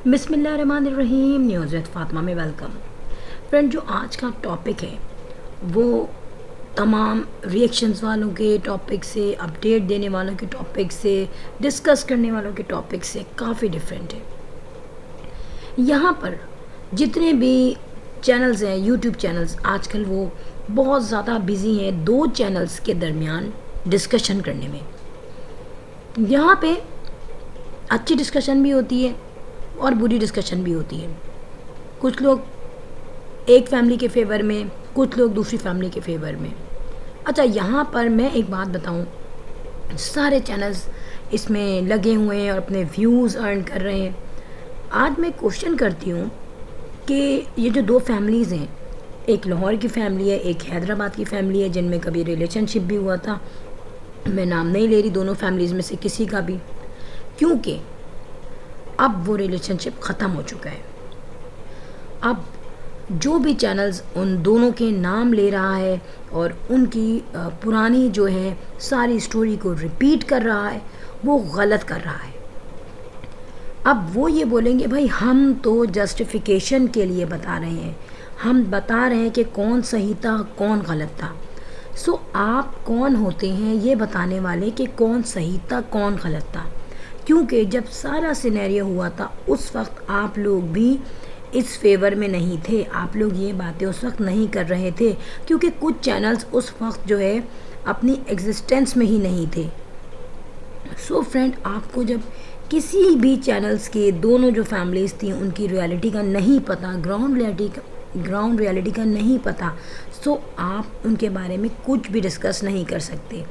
बिस्मिल्लाहिर्रहमानिर्रहीम। News with Fatima में welcome. Friend, जो आज का टॉपिक है वो तमाम रिएक्शंस वालों के टॉपिक से, अपडेट देने वालों के टॉपिक से, डिस्कस करने वालों के टॉपिक से काफ़ी डिफरेंट है। यहाँ पर जितने भी चैनल्स हैं, यूट्यूब चैनल्स, आजकल वो बहुत ज़्यादा बिजी हैं दो चैनल्स के दरमियान डिस्कशन करने में। यहाँ पे अच्छी डिस्कशन भी होती है और बुरी डिस्कशन भी होती है। कुछ लोग एक फैमिली के फेवर में, कुछ लोग दूसरी फैमिली के फेवर में। अच्छा, यहाँ पर मैं एक बात बताऊँ, सारे चैनल्स इसमें लगे हुए हैं और अपने व्यूज़ अर्न कर रहे हैं। आज मैं क्वेश्चन करती हूँ कि ये जो दो फैमिलीज़ हैं, एक लाहौर की फैमिली है, एक हैदराबाद की फैमिली है, जिनमें कभी रिलेशनशिप भी हुआ था। मैं नाम नहीं ले रही दोनों फैमिलीज़ में से किसी का भी, क्योंकि अब वो रिलेशनशिप ख़त्म हो चुका है। अब जो भी चैनल्स उन दोनों के नाम ले रहा है और उनकी पुरानी जो है सारी स्टोरी को रिपीट कर रहा है, वो गलत कर रहा है। अब वो ये बोलेंगे, भाई हम तो जस्टिफिकेशन के लिए बता रहे हैं, हम बता रहे हैं कि कौन सही था कौन गलत था। सो आप कौन होते हैं ये बताने वाले कि कौन सही था कौन गलत था? क्योंकि जब सारा सिनेरियो हुआ था उस वक्त आप लोग भी इस फेवर में नहीं थे, आप लोग ये बातें उस वक्त नहीं कर रहे थे, क्योंकि कुछ चैनल्स उस वक्त जो है अपनी एग्जिस्टेंस में ही नहीं थे। सो फ्रेंड, आपको जब किसी भी चैनल्स के दोनों जो फैमिलीज़ थी उनकी रियलिटी का नहीं पता, ग्राउंड रियलिटी का नहीं पता, सो आप उनके बारे में कुछ भी डिस्कस नहीं कर सकते।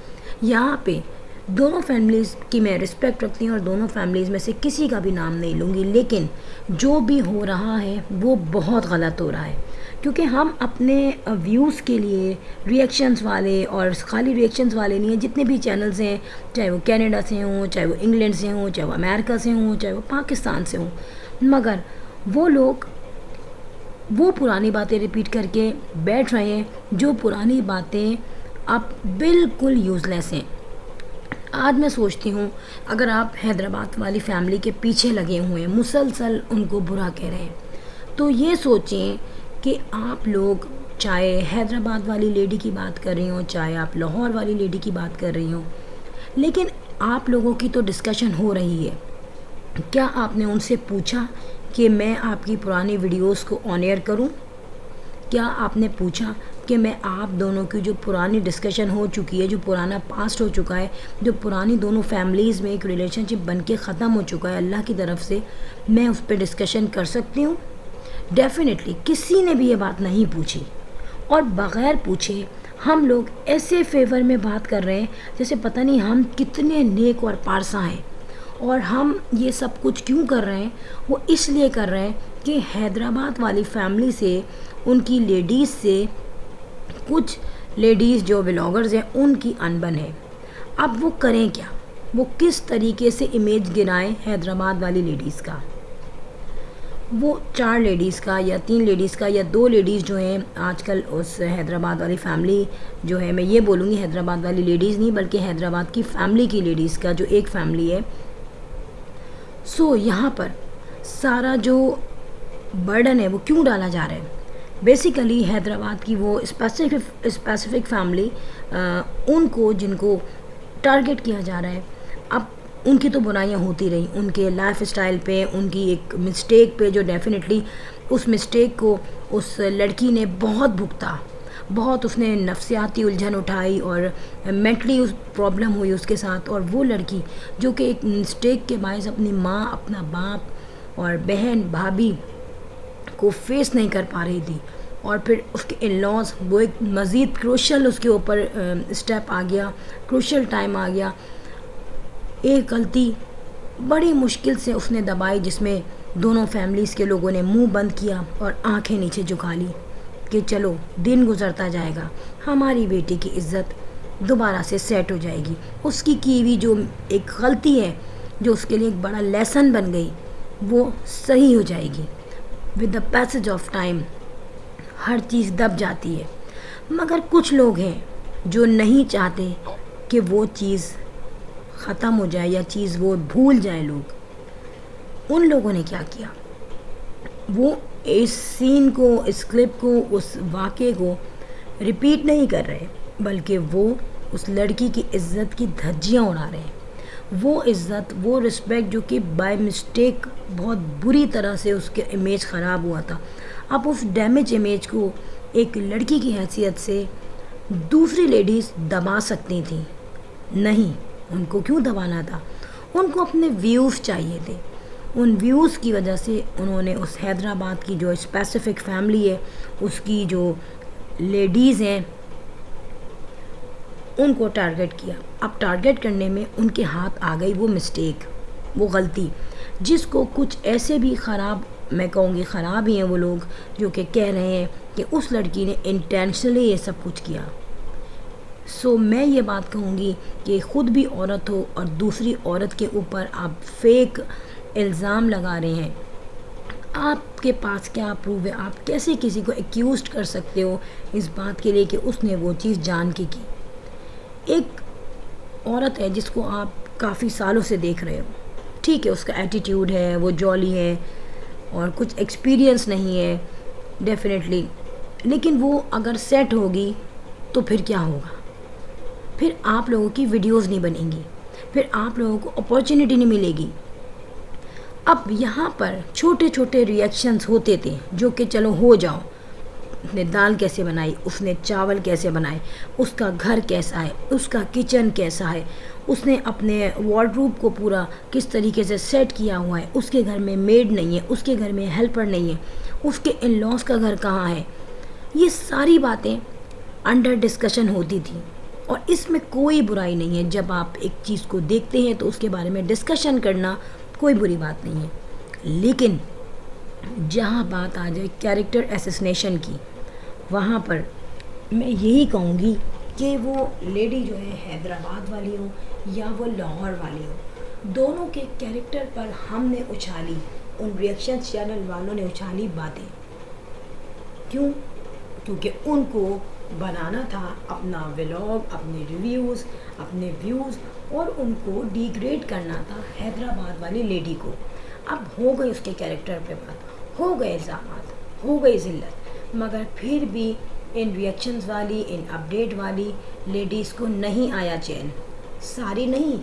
यहाँ पे दोनों फैमिलीज़ की मैं रिस्पेक्ट रखती हूँ और दोनों फैमिलीज़ में से किसी का भी नाम नहीं लूँगी, लेकिन जो भी हो रहा है वो बहुत गलत हो रहा है। क्योंकि हम अपने व्यूज़ के लिए रिएक्शंस वाले, और खाली रिएक्शंस वाले नहीं हैं, जितने भी चैनल्स हैं, चाहे वो कनाडा से हों, चाहे वो इंग्लैंड से हों, चाहे वो अमेरिका से हों, चाहे वो पाकिस्तान से हों, मगर वो लोग वो पुरानी बातें रिपीट करके बैठ रहे हैं जो पुरानी बातें अब बिल्कुल यूज़लेस हैं। आज मैं सोचती हूँ, अगर आप हैदराबाद वाली फैमिली के पीछे लगे हुए हैं, मुसलसल उनको बुरा कह रहे हैं, तो ये सोचें कि आप लोग चाहे हैदराबाद वाली लेडी की बात कर रही हो, चाहे आप लाहौर वाली लेडी की बात कर रही हो, लेकिन आप लोगों की तो डिस्कशन हो रही है। क्या आपने उनसे पूछा कि मैं आपकी पुरानी वीडियोस को ऑन एयर करूं? क्या आपने पूछा कि मैं आप दोनों की जो पुरानी डिस्कशन हो चुकी है, जो पुराना पास्ट हो चुका है, जो पुरानी दोनों फैमिलीज़ में एक रिलेशनशिप बन के ख़त्म हो चुका है अल्लाह की तरफ से, मैं उस पर डिस्कशन कर सकती हूँ? डेफिनेटली किसी ने भी ये बात नहीं पूछी। और बग़ैर पूछे हम लोग ऐसे फेवर में बात कर रहे हैं जैसे पता नहीं हम कितने नेक और पारसा हैं। और हम ये सब कुछ क्यों कर रहे हैं? वो इसलिए कर रहे हैं कि हैदराबाद वाली फैमिली से, उनकी लेडीज़ से, कुछ लेडीज़ जो व्लॉगर्स हैं उनकी अनबन है। अब वो करें क्या? वो किस तरीके से इमेज गिराएं हैदराबाद वाली लेडीज़ का? वो 4 लेडीज़ का या 3 लेडीज़ का या 2 लेडीज़ जो हैं आजकल उस हैदराबाद वाली फैमिली जो है, मैं ये बोलूँगी हैदराबाद वाली लेडीज़ नहीं बल्कि हैदराबाद की फैमिली की लेडीज़ का जो एक फैमिली है। सो यहाँ पर सारा जो बर्डन है वो क्यों डाला जा रहा है? बेसिकली हैदराबाद की वो स्पेसिफिक फैमिली, उनको जिनको टारगेट किया जा रहा है। अब उनकी तो बुराइयां होती रही, उनके लाइफ स्टाइल पे, उनकी एक मिस्टेक पे, जो डेफिनेटली उस मिस्टेक को उस लड़की ने बहुत भुगता, बहुत उसने नफ्सियाती उलझन उठाई और मेंटली उस प्रॉब्लम हुई उसके साथ। और वो लड़की जो कि एक मिस्टेक के बायस अपनी माँ, अपना बाप और बहन भाभी को फेस नहीं कर पा रही थी, और फिर उसके इन लॉज, वो एक मज़ीद क्रूशल उसके ऊपर स्टेप आ गया, क्रूशल टाइम आ गया। एक गलती बड़ी मुश्किल से उसने दबाई जिसमें दोनों फैमिलीज़ के लोगों ने मुंह बंद किया और आंखें नीचे झुका ली कि चलो दिन गुजरता जाएगा, हमारी बेटी की इज़्ज़त दोबारा से सेट हो जाएगी। उसकी की हुई जो एक गलती है जो उसके लिए एक बड़ा लेसन बन गई, वो सही हो जाएगी। With the passage of time हर चीज़ दब जाती है। मगर कुछ लोग हैं जो नहीं चाहते कि वो चीज़ ख़त्म हो जाए या चीज़ वो भूल जाए लोग। उन लोगों ने क्या किया, वो इस सीन को, इस क्लिप को, उस वाक़े को रिपीट नहीं कर रहे, बल्कि वो उस लड़की की इज़्ज़त की धज्जियाँ उड़ा रहे हैं। वो इज़्ज़त, वो रिस्पेक्ट जो कि बाय मिस्टेक बहुत बुरी तरह से उसके इमेज ख़राब हुआ था, अब उस डैमेज इमेज को एक लड़की की हैसियत से दूसरी लेडीज़ दबा सकती थी। नहीं, उनको क्यों दबाना था? उनको अपने व्यूज़ चाहिए थे। उन व्यूज़ की वजह से उन्होंने उस हैदराबाद की जो स्पेसिफ़िक फैमिली है, उसकी जो लेडीज़ हैं, उनको टारगेट किया। अब टारगेट करने में उनके हाथ आ गई वो मिस्टेक, वो गलती, जिसको कुछ ऐसे भी ख़राब, मैं कहूँगी ख़राब ही हैं वो लोग, जो कि कह रहे हैं कि उस लड़की ने इंटेंशनली ये सब कुछ किया। सो मैं ये बात कहूँगी कि ख़ुद भी औरत हो और दूसरी औरत के ऊपर आप फेक इल्ज़ाम लगा रहे हैं, आपके पास क्या प्रूफ है? आप कैसे किसी को एक्यूज़ कर सकते हो इस बात के लिए कि उसने वो चीज़ जान के की? एक औरत है जिसको आप काफ़ी सालों से देख रहे हो, ठीक है, उसका एटीट्यूड है, वो जॉली है और कुछ एक्सपीरियंस नहीं है डेफिनेटली, लेकिन वो अगर सेट होगी तो फिर क्या होगा? फिर आप लोगों की वीडियोस नहीं बनेंगी, फिर आप लोगों को अपॉर्चुनिटी नहीं मिलेगी। अब यहाँ पर छोटे छोटे रिएक्शंस होते थे जो कि चलो हो जाओ, उसने दाल कैसे बनाई, उसने चावल कैसे बनाए, उसका घर कैसा है, उसका किचन कैसा है, उसने अपने वार्डरोब को पूरा किस तरीके से सेट किया हुआ है, उसके घर में मेड नहीं है, उसके घर में हेल्पर नहीं है, उसके इन लॉज का घर कहाँ है, ये सारी बातें अंडर डिस्कशन होती थी। और इसमें कोई बुराई नहीं है, जब आप एक चीज़ को देखते हैं तो उसके बारे में डिस्कशन करना कोई बुरी बात नहीं है। लेकिन जहाँ बात आ जाए कैरेक्टर असैसिनेशन की, वहाँ पर मैं यही कहूँगी कि वो लेडी जो है हैदराबाद वाली हो या वो लाहौर वाली हो, दोनों के कैरेक्टर पर हमने उछाली, उन रिएक्शन चैनल वालों ने उछाली बातें। क्यों? क्योंकि उनको बनाना था अपना व्लॉग, अपने रिव्यूज़, अपने व्यूज़, और उनको डिग्रेड करना था हैदराबाद वाली लेडी को। अब हो गई उसके कैरेक्टर पे बात, हो गए इल्ज़ामात, हो गई ज़िल्लत, मगर फिर भी इन रिएक्शंस वाली, इन अपडेट वाली लेडीज़ को नहीं आया चैन। सारी नहीं,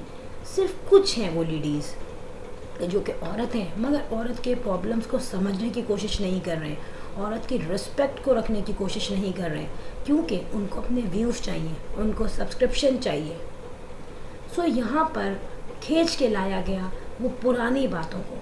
सिर्फ कुछ हैं वो लेडीज़ जो कि औरत हैं, मगर औरत के प्रॉब्लम्स को समझने की कोशिश नहीं कर रहे हैं, औरत की रिस्पेक्ट को रखने की कोशिश नहीं कर रहे हैं, क्योंकि उनको अपने व्यूज़ चाहिए, उनको सब्सक्रिप्शन चाहिए। सो यहाँ पर खींच के लाया गया वो पुरानी बातों को,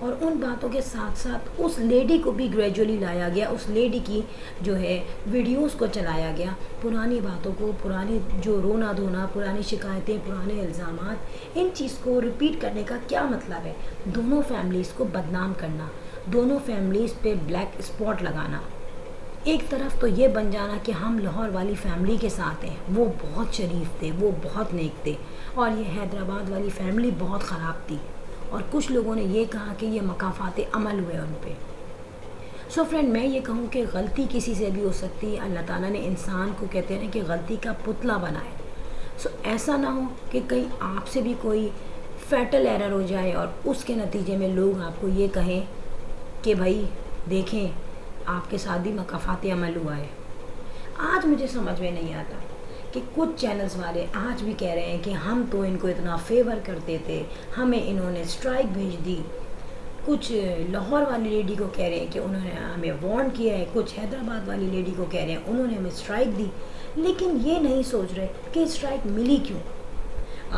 और उन बातों के साथ साथ उस लेडी को भी ग्रेजुअली लाया गया, उस लेडी की जो है वीडियोस को चलाया गया, पुरानी बातों को, पुरानी जो रोना धोना, पुरानी शिकायतें, पुराने इल्ज़ामात, इन चीज़ को रिपीट करने का क्या मतलब है? दोनों फैमिलीज़ को बदनाम करना, दोनों फैमिलीज़ पे ब्लैक स्पॉट लगाना। एक तरफ तो ये बन जाना कि हम लाहौर वाली फैमिली के साथ हैं, वो बहुत शरीफ थे, वो बहुत नेक थे, और ये हैदराबाद वाली फैमिली बहुत ख़राब थी, और कुछ लोगों ने ये कहा कि ये मकाफ़ाते अमल हुए उन पे। सो फ्रेंड, मैं ये कहूँ कि गलती किसी से भी हो सकती है। अल्लाह ताला ने इंसान को, कहते हैं कि गलती का पुतला बनाए। सो ऐसा ना हो कि कहीं आपसे भी कोई फैटल एरर हो जाए और उसके नतीजे में लोग आपको ये कहें कि भाई देखें, आपके साथ भी मकाफ़ाते अमल हुआ है। आज मुझे समझ में नहीं आता कि कुछ चैनल्स वाले आज भी कह रहे हैं कि हम तो इनको इतना फेवर करते थे, हमें इन्होंने स्ट्राइक भेज दी। कुछ लाहौर वाली लेडी को कह रहे हैं कि उन्होंने हमें वार्न किया है, कुछ हैदराबाद वाली लेडी को कह रहे हैं उन्होंने हमें स्ट्राइक दी, लेकिन ये नहीं सोच रहे कि स्ट्राइक मिली क्यों।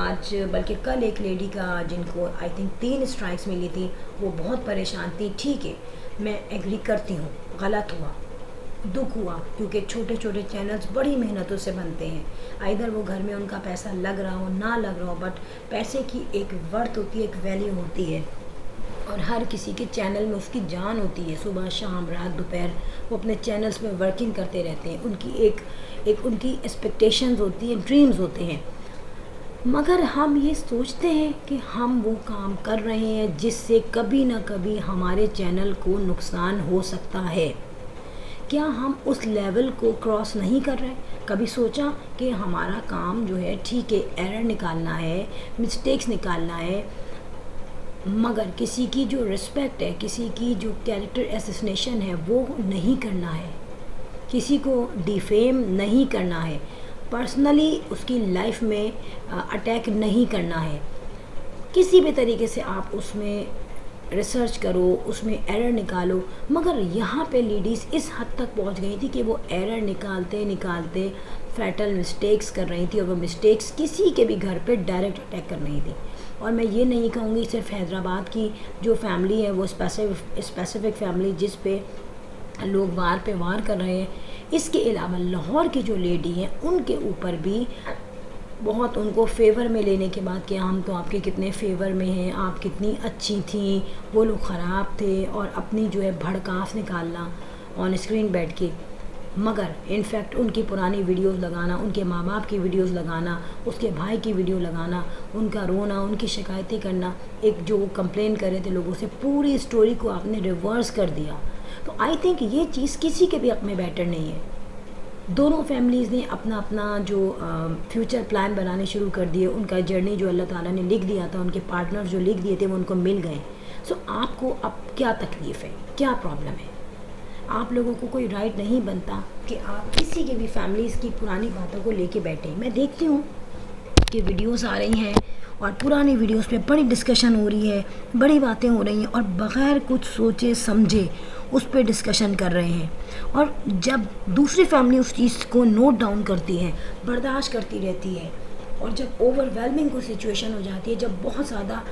आज बल्कि कल एक लेडी का, जिनको आई थिंक 3 स्ट्राइक्स मिली थी, वो बहुत परेशान थी। ठीक है, मैं एग्री करती हूँ, गलत हुआ, दुख हुआ, क्योंकि छोटे छोटे चैनल्स बड़ी मेहनतों से बनते हैं। आइदर वो घर में उनका पैसा लग रहा हो ना लग रहा हो, बट पैसे की एक वर्थ होती है, एक वैल्यू होती है, और हर किसी के चैनल में उसकी जान होती है। सुबह शाम रात दोपहर वो अपने चैनल्स में वर्किंग करते रहते हैं, उनकी एक उनकी एक्सपेक्टेशंस होती है, ड्रीम्स होते हैं। मगर हम ये सोचते हैं कि हम वो काम कर रहे हैं जिससे कभी ना कभी हमारे चैनल को नुकसान हो सकता है। क्या हम उस लेवल को क्रॉस नहीं कर रहे? कभी सोचा कि हमारा काम जो है, ठीक है, एरर निकालना है, मिस्टेक्स निकालना है, मगर किसी की जो रिस्पेक्ट है, किसी की जो कैरेक्टर असैसिनेशन है वो नहीं करना है, किसी को डिफेम नहीं करना है, पर्सनली उसकी लाइफ में अटैक नहीं करना है। किसी भी तरीके से आप उसमें रिसर्च करो, उसमें एरर निकालो। मगर यहाँ पे लेडीज़ इस हद तक पहुँच गई थी कि वो एरर निकालते निकालते फैटल मिस्टेक्स कर रही थी, और वो मिस्टेक्स किसी के भी घर पे डायरेक्ट अटैक कर रही थी। और मैं ये नहीं कहूँगी सिर्फ हैदराबाद की जो फैमिली है वो स्पेसिफिक फैमिली जिस पे लोग वार पे वार कर रहे हैं, इसके अलावा लाहौर की जो लेडी हैं उनके ऊपर भी बहुत उनको फेवर में लेने के बाद कि हम तो आपके कितने फेवर में हैं, आप कितनी अच्छी थी, वो लोग ख़राब थे, और अपनी जो है भड़कास निकालना ऑन स्क्रीन बैठ के। मगर इनफैक्ट उनकी पुरानी वीडियोस लगाना, उनके माँ बाप की वीडियोस लगाना, उसके भाई की वीडियो लगाना, उनका रोना, उनकी शिकायतें करना, एक जो वो कंप्लेन कर रहे थे लोगों से, पूरी स्टोरी को आपने रिवर्स कर दिया। तो आई थिंक ये चीज़ किसी के भी हक़ में बेटर नहीं है। दोनों फैमिलीज़ ने अपना अपना जो फ्यूचर प्लान बनाने शुरू कर दिए, उनका जर्नी जो अल्लाह ताला ने लिख दिया था, उनके पार्टनर जो लिख दिए थे वो उनको मिल गए। सो आपको अब क्या तकलीफ़ है, क्या प्रॉब्लम है? आप लोगों को कोई राइट नहीं बनता कि आप किसी के भी फैमिलीज़ की पुरानी बातों को लेके बैठे। मैं देखती हूँ कि वीडियोस आ रही हैं और पुरानी वीडियोस पे बड़ी डिस्कशन हो रही है, बड़ी बातें हो रही हैं, और बग़ैर कुछ सोचे समझे उस पर डिस्कशन कर रहे हैं। और जब दूसरी फैमिली उस चीज़ को नोट डाउन करती है, बर्दाश्त करती रहती है, और जब ओवरवेलमिंग कोई सिचुएशन हो जाती है, जब बहुत ज़्यादा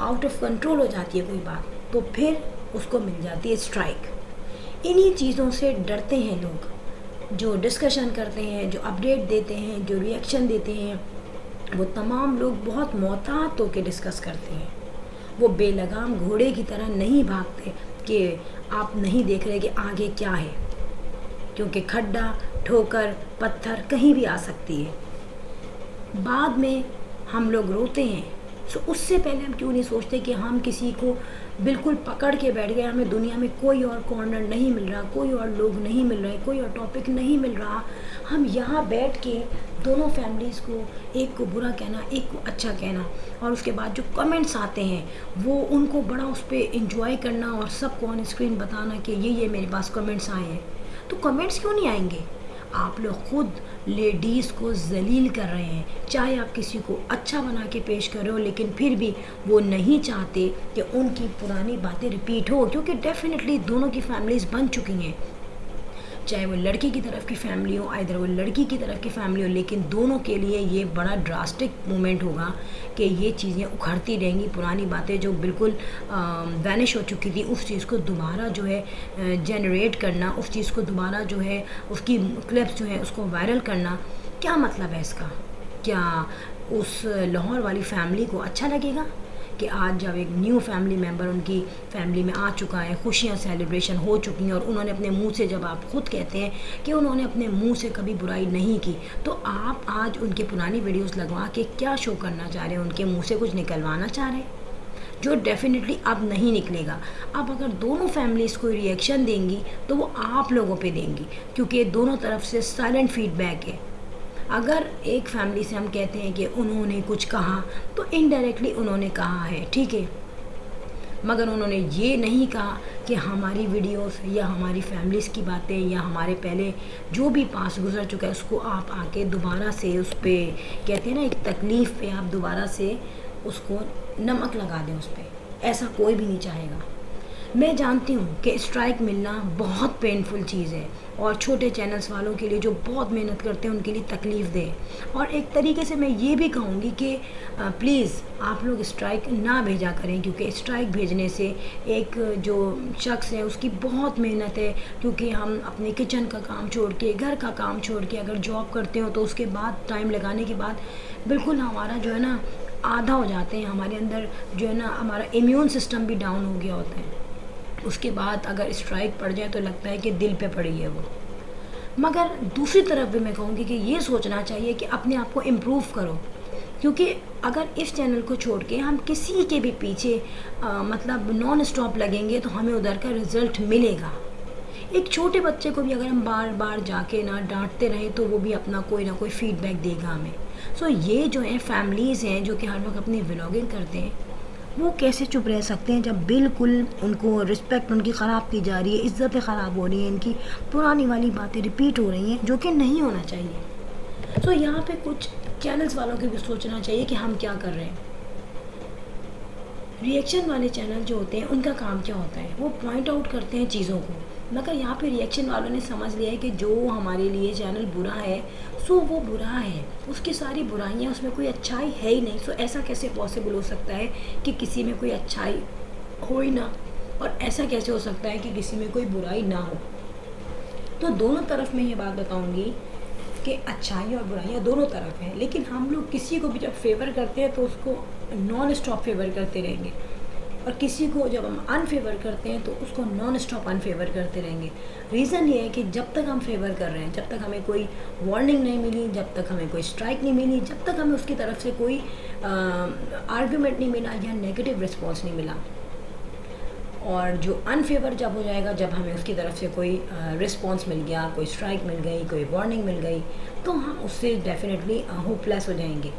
आउट ऑफ कंट्रोल हो जाती है कोई बात, तो फिर उसको मिल जाती है स्ट्राइक। इन्हीं चीज़ों से डरते हैं लोग। जो डिस्कशन करते हैं, जो अपडेट देते हैं, जो रिएक्शन देते हैं, वो तमाम लोग बहुत मोहतात होकर डिस्कस करते हैं। वो बेलगाम घोड़े की तरह नहीं भागते कि आप नहीं देख रहे कि आगे क्या है, क्योंकि खड्डा, ठोकर, पत्थर कहीं भी आ सकती है। बाद में हम लोग रोते हैं। सो उससे पहले हम क्यों नहीं सोचते कि हम किसी को बिल्कुल पकड़ के बैठ गए, हमें दुनिया में कोई और कॉर्नर नहीं मिल रहा, कोई और लोग नहीं मिल रहे, कोई और टॉपिक नहीं मिल रहा, हम यहाँ बैठ के दोनों फैमिलीज़ को, एक को बुरा कहना, एक को अच्छा कहना, और उसके बाद जो कमेंट्स आते हैं वो उनको बड़ा उस पर इंजॉय करना और सबको ऑन स्क्रीन बताना कि ये मेरे पास कमेंट्स आए हैं। तो कमेंट्स क्यों नहीं आएंगे? आप लोग खुद लेडीज़ को जलील कर रहे हैं। चाहे आप किसी को अच्छा बना के पेश कर रहे हो, लेकिन फिर भी वो नहीं चाहते कि उनकी पुरानी बातें रिपीट हो, क्योंकि डेफिनेटली दोनों की फैमिलीज़ बन चुकी हैं। चाहे वो लड़की की तरफ की फैमिली हो, इधर वो लड़की की तरफ की फैमिली हो, लेकिन दोनों के लिए ये बड़ा ड्रास्टिक मोमेंट होगा कि ये चीज़ें उखड़ती रहेंगी। पुरानी बातें जो बिल्कुल वैनिश हो चुकी थी, उस चीज़ को दोबारा जो है जनरेट करना, उस चीज़ को दोबारा जो है उसकी क्लिप्स जो है उसको वायरल करना, क्या मतलब है इसका? क्या उस लाहौर वाली फैमिली को अच्छा लगेगा कि आज जब एक न्यू फैमिली मेम्बर उनकी फैमिली में आ चुका है, खुशियाँ सेलिब्रेशन हो चुकी हैं, और उन्होंने अपने मुंह से, जब आप खुद कहते हैं कि उन्होंने अपने मुंह से कभी बुराई नहीं की, तो आप आज उनकी पुरानी वीडियोस लगवा के क्या शो करना चाह रहे हैं? उनके मुंह से कुछ निकलवाना चाह रहे हैं, जो डेफिनेटली अब नहीं निकलेगा। अब अगर दोनों फैमिलीज़ कोई रिएक्शन देंगी तो वो आप लोगों पे देंगी, क्योंकि दोनों तरफ से साइलेंट फीडबैक है। अगर एक फैमिली से हम कहते हैं कि उन्होंने कुछ कहा, तो इनडायरेक्टली उन्होंने कहा है, ठीक है, मगर उन्होंने ये नहीं कहा कि हमारी वीडियोस या हमारी फैमिलीज़ की बातें या हमारे पहले जो भी पास गुजर चुका है उसको आप आके दोबारा से उस पर, कहते हैं ना, एक तकलीफ़ पे आप दोबारा से उसको नमक लगा दें उस पर। ऐसा कोई भी नहीं चाहेगा। मैं जानती हूँ कि स्ट्राइक मिलना बहुत पेनफुल चीज़ है, और छोटे चैनल्स वालों के लिए जो बहुत मेहनत करते हैं उनके लिए तकलीफ़ दे। और एक तरीके से मैं ये भी कहूँगी कि प्लीज़ आप लोग स्ट्राइक ना भेजा करें, क्योंकि स्ट्राइक भेजने से एक जो शख्स है उसकी बहुत मेहनत है, क्योंकि हम अपने किचन का काम छोड़ के, घर का काम छोड़ के अगर जॉब करते हो तो उसके बाद टाइम लगाने के बाद बिल्कुल हमारा जो है ना आधा हो जाते हैं, हमारे अंदर जो है ना हमारा इम्यून सिस्टम भी डाउन हो गया होता है। उसके बाद अगर स्ट्राइक पड़ जाए तो लगता है कि दिल पे पड़ी है वो। मगर दूसरी तरफ भी मैं कहूँगी कि ये सोचना चाहिए कि अपने आप को इम्प्रूव करो, क्योंकि अगर इस चैनल को छोड़ के हम किसी के भी पीछे मतलब नॉन स्टॉप लगेंगे तो हमें उधर का रिज़ल्ट मिलेगा। एक छोटे बच्चे को भी अगर हम बार बार जाके ना डांटते रहें तो वो भी अपना कोई ना कोई फीडबैक देगा हमें। सो ये जो है फैमिलीज़ हैं जो कि हर वक्त अपनी व्लॉगिंग करते हैं, वो कैसे चुप रह सकते हैं जब बिल्कुल उनको रिस्पेक्ट उनकी ख़राब की जा रही है, इज़्ज़तें ख़राब हो रही हैं, इनकी पुरानी वाली बातें रिपीट हो रही हैं, जो कि नहीं होना चाहिए। तो यहाँ पे कुछ चैनल्स वालों को भी सोचना चाहिए कि हम क्या कर रहे हैं। रिएक्शन वाले चैनल जो होते हैं उनका काम क्या होता है, वो पॉइंट आउट करते हैं चीज़ों को, मगर यहाँ पे रिएक्शन वालों ने समझ लिया है कि जो हमारे लिए चैनल बुरा है सो वो बुरा है, उसकी सारी बुराइयाँ, उसमें कोई अच्छाई है ही नहीं। सो ऐसा कैसे पॉसिबल हो सकता है कि किसी में कोई अच्छाई हो ही ना, और ऐसा कैसे हो सकता है कि किसी में कोई बुराई ना हो। तो दोनों तरफ मैं ये बात बताऊंगी कि अच्छाई और बुराइयाँ दोनों तरफ हैं, लेकिन हम लोग किसी को भी जब फेवर करते हैं तो उसको नॉन स्टॉप फेवर करते रहेंगे, और किसी को जब हम अनफेवर करते हैं तो उसको नॉन स्टॉप अनफेवर करते रहेंगे। रीज़न ये है कि जब तक हम फेवर कर रहे हैं, जब तक हमें कोई वार्निंग नहीं मिली, जब तक हमें कोई स्ट्राइक नहीं मिली, जब तक हमें उसकी तरफ से कोई आर्ग्यूमेंट नहीं मिला या नेगेटिव रिस्पॉन्स नहीं मिला, और जो अनफेवर जब हो जाएगा, जब हमें उसकी तरफ से कोई रिस्पॉन्स मिल गया, कोई स्ट्राइक मिल गई, कोई वार्निंग मिल गई, तो हम उससे डेफिनेटली होपलेस हो जाएंगे।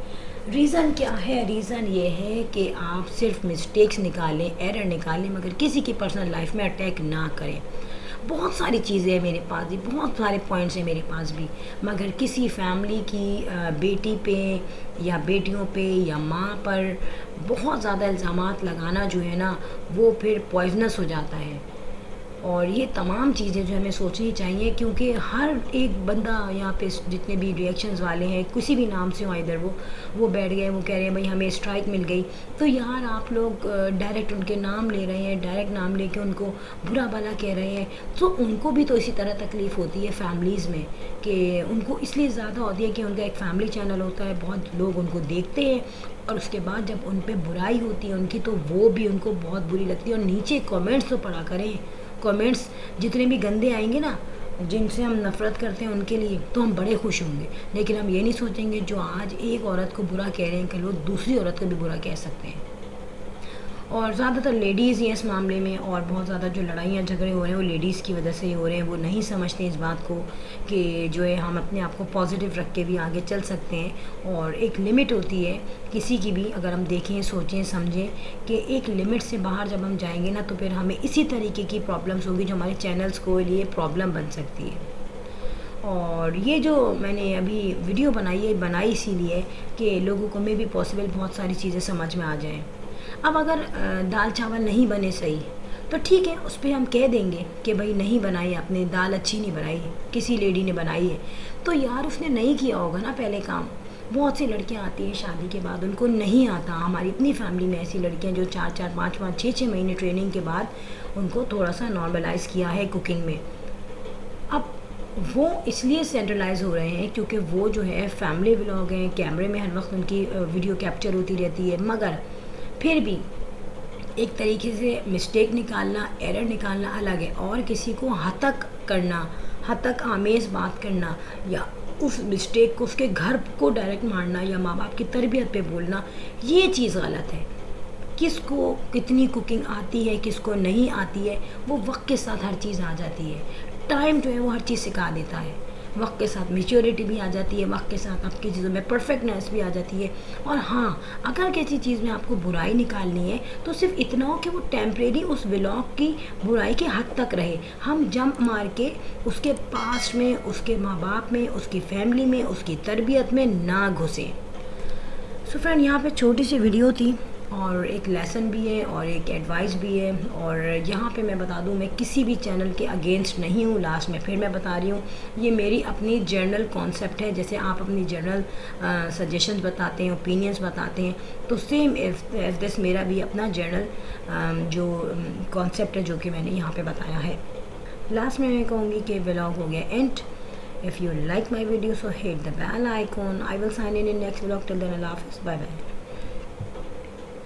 रीज़न क्या है? रीज़न ये है कि आप सिर्फ मिस्टेक्स निकालें, एरर निकालें, मगर किसी की पर्सनल लाइफ में अटैक ना करें। बहुत सारी चीज़ें हैं मेरे पास भी, बहुत सारे पॉइंट्स हैं मेरे पास भी, मगर किसी फैमिली की बेटी पे या बेटियों पे या माँ पर बहुत ज़्यादा इल्ज़ामात लगाना जो है ना, वो फिर पॉइजनस हो जाता है। और ये तमाम चीज़ें जो हमें सोचनी चाहिए, क्योंकि हर एक बंदा यहाँ पे जितने भी रिएक्शंस वाले हैं, किसी भी नाम से हो, इधर वो बैठ गए, वो कह रहे हैं भाई हमें स्ट्राइक मिल गई, तो यार आप लोग डायरेक्ट उनके नाम ले रहे हैं, डायरेक्ट नाम लेके उनको बुरा भला कह रहे हैं। तो उनको भी तो इसी तरह तकलीफ़ होती है फैमिलीज़ में, कि उनको इसलिए ज़्यादा होती है कि उनका एक फैमिली चैनल होता है, बहुत लोग उनको देखते हैं, और उसके बाद जब उन पर बुराई होती है उनकी, तो वो भी उनको बहुत बुरी लगती है। और नीचे कमेंट्स तो पढ़ा करें, कमेंट्स जितने भी गंदे आएंगे ना, जिनसे हम नफ़रत करते हैं उनके लिए, तो हम बड़े खुश होंगे। लेकिन हम ये नहीं सोचेंगे जो आज एक औरत को बुरा कह रहे हैं, कल वो दूसरी औरत को भी बुरा कह सकते हैं। और ज़्यादातर लेडीज़ ही हैं इस मामले में, और बहुत ज़्यादा जो लड़ाइयाँ झगड़े हो रहे हैं वो लेडीज़ की वजह से ही हो रहे हैं। वो नहीं समझते इस बात को कि जो है हम अपने आप को पॉजिटिव रख के भी आगे चल सकते हैं, और एक लिमिट होती है किसी की भी। अगर हम देखें, सोचें, समझें कि एक लिमिट से बाहर जब हम जाएंगे ना, तो फिर हमें इसी तरीके की प्रॉब्लम्स होगी जो हमारे चैनल्स को लिए प्रॉब्लम बन सकती है। और ये जो मैंने अभी वीडियो बनाई है, बनाई इसीलिए कि लोगों को में भी पॉसिबल बहुत सारी चीज़ें समझ में आ जाएं। अब अगर दाल चावल नहीं बने सही, तो ठीक है, उस पर हम कह देंगे कि भाई नहीं बनाई आपने, दाल अच्छी नहीं बनाई, किसी लेडी ने बनाई है, तो यार उसने नहीं किया होगा ना पहले काम। बहुत सी लड़कियां आती हैं शादी के बाद, उनको नहीं आता। हमारी इतनी फैमिली में ऐसी लड़कियां जो 4-4, 5-5, 6-6 महीने ट्रेनिंग के बाद उनको थोड़ा सा नॉर्मलाइज़ किया है कुकिंग में। अब वो इसलिए सेंट्रलाइज हो रहे हैं क्योंकि वो जो है फैमिली व्लॉग हैं, कैमरे में हर वक्त उनकी वीडियो कैप्चर होती रहती है, मगर फिर भी एक तरीके से मिस्टेक निकालना, एरर निकालना अलग है, और किसी को हतक करना, हतक आमेज़ बात करना, या उस मिस्टेक को, उसके घर को डायरेक्ट मारना, या माँ बाप की तरबियत पे बोलना, ये चीज़ गलत है। किसको कितनी कुकिंग आती है, किसको नहीं आती है, वो वक्त के साथ हर चीज़ आ जाती है। टाइम जो है वो हर चीज़ सिखा देता है, वक्त के साथ मैच्योरिटी भी आ जाती है, वक्त के साथ आपकी चीज़ों में परफेक्टनेस भी आ जाती है। और हाँ, अगर किसी चीज़ में आपको बुराई निकालनी है तो सिर्फ इतना हो कि वो टेम्परेरी उस व्लॉग की बुराई के हद तक रहे। हम जंप मार के उसके पास्ट में, उसके माँ बाप में, उसकी फैमिली में, उसकी तरबियत में ना घुसें। सो फ्रेंड, यहाँ पे छोटी सी वीडियो थी, और एक लेसन भी है और एक एडवाइस भी है। और यहाँ पे मैं बता दूँ, मैं किसी भी चैनल के अगेंस्ट नहीं हूँ। लास्ट में फिर मैं बता रही हूँ, ये मेरी अपनी जनरल कॉन्सेप्ट है। जैसे आप अपनी जनरल सजेशंस बताते हैं, ओपिनियंस बताते हैं, तो सेम एज दिस मेरा भी अपना जनरल जो कॉन्सेप्ट है जो कि मैंने यहाँ पे बताया है। लास्ट में मैं कहूँगी कि व्लॉग हो गया and. If you like my video, so hit the bell icon. I will sign in next vlog. Till then, Allah Hafiz. Bye bye.